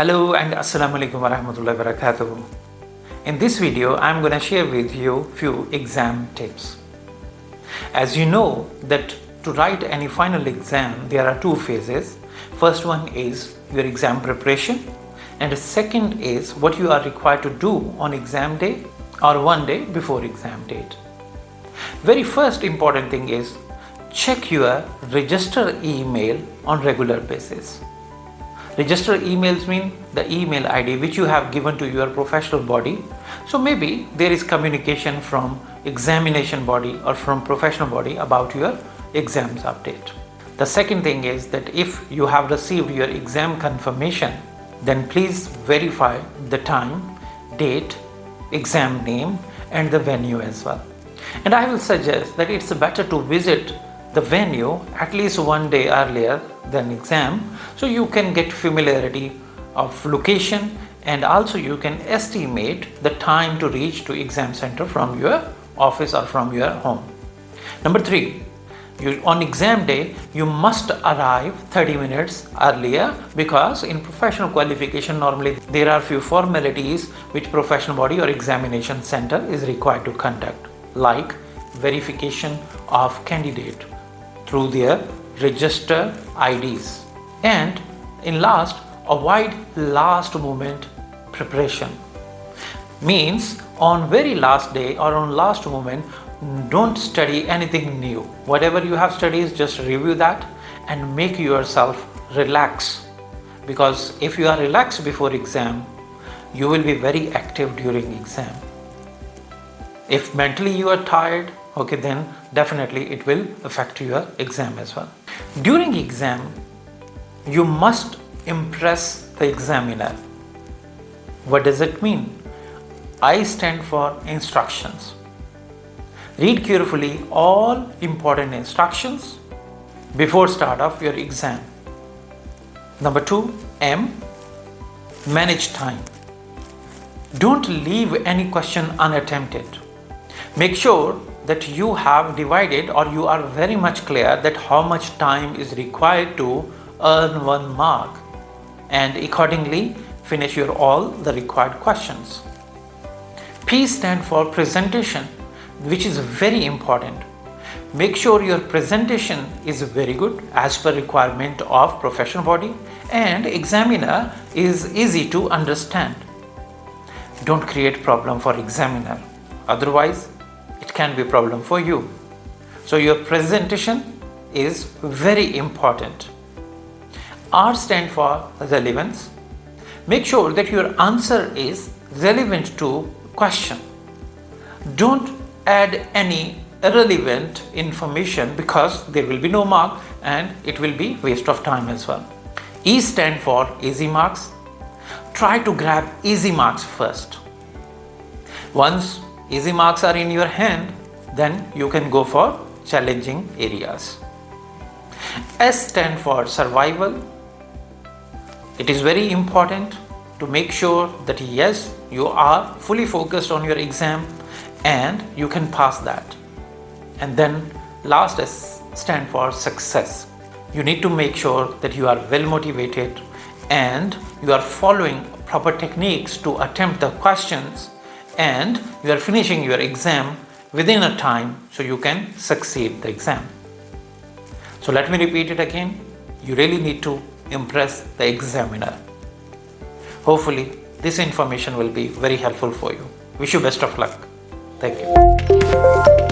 Hello and Assalamu alaikum warahmatullahi wabarakatuh. In this video, I'm going to share with you few exam tips. As you know that to write any final exam, there are two phases. First one is your exam preparation, and the second is what you are required to do on exam day or one day before exam date. Very first important thing is check your register email on regular basis. Register emails mean the email ID which you have given to your professional body. So maybe there is communication from examination body or from professional body about your exams update. The second thing is that if you have received your exam confirmation, then please verify the time, date, exam name and the venue as well. And I will suggest that it's better to visit the venue at least one day earlier than exam, so you can get familiarity of location and also you can estimate the time to reach to exam center from your office or from your home. Number 3, on exam day you must arrive 30 minutes earlier, because in professional qualification normally there are few formalities which professional body or examination center is required to conduct, like verification of candidate through their register IDs, and in last, avoid last moment preparation. Means on very last day or on last moment, don't study anything new. Whatever you have studied, just review that and make yourself relax, because if you are relaxed before exam, you will be very active during exam. If mentally you are tired, okay, then definitely it will affect your exam as well. During exam, you must impress the examiner. What does it mean? I stand for instructions. Read carefully all important instructions before start of your exam. Number 2, M, manage time. Don't leave any question unattempted. Make sure that you have divided or you are very much clear that how much time is required to earn 1 mark, and accordingly finish your all the required questions. P stand for presentation, which is very important. Make sure your presentation is very good as per requirement of professional body and examiner is easy to understand. Don't create problem for examiner, otherwise it can be a problem for you. So your presentation is very important. R stand for relevance. Make sure that your answer is relevant to question. Don't add any irrelevant information, because there will be no mark and it will be waste of time as well. E stand for easy marks. Try to grab easy marks first. Once easy marks are in your hand, then you can go for challenging areas. S stand for survival. It is very important to make sure that yes, you are fully focused on your exam and you can pass that. And then last S stand for success. You need to make sure that you are well motivated and you are following proper techniques to attempt the questions, and you are finishing your exam within a time so you can succeed the exam. So let me repeat it again. You really need to impress the examiner. Hopefully this information will be very helpful for you. Wish you best of luck. Thank you.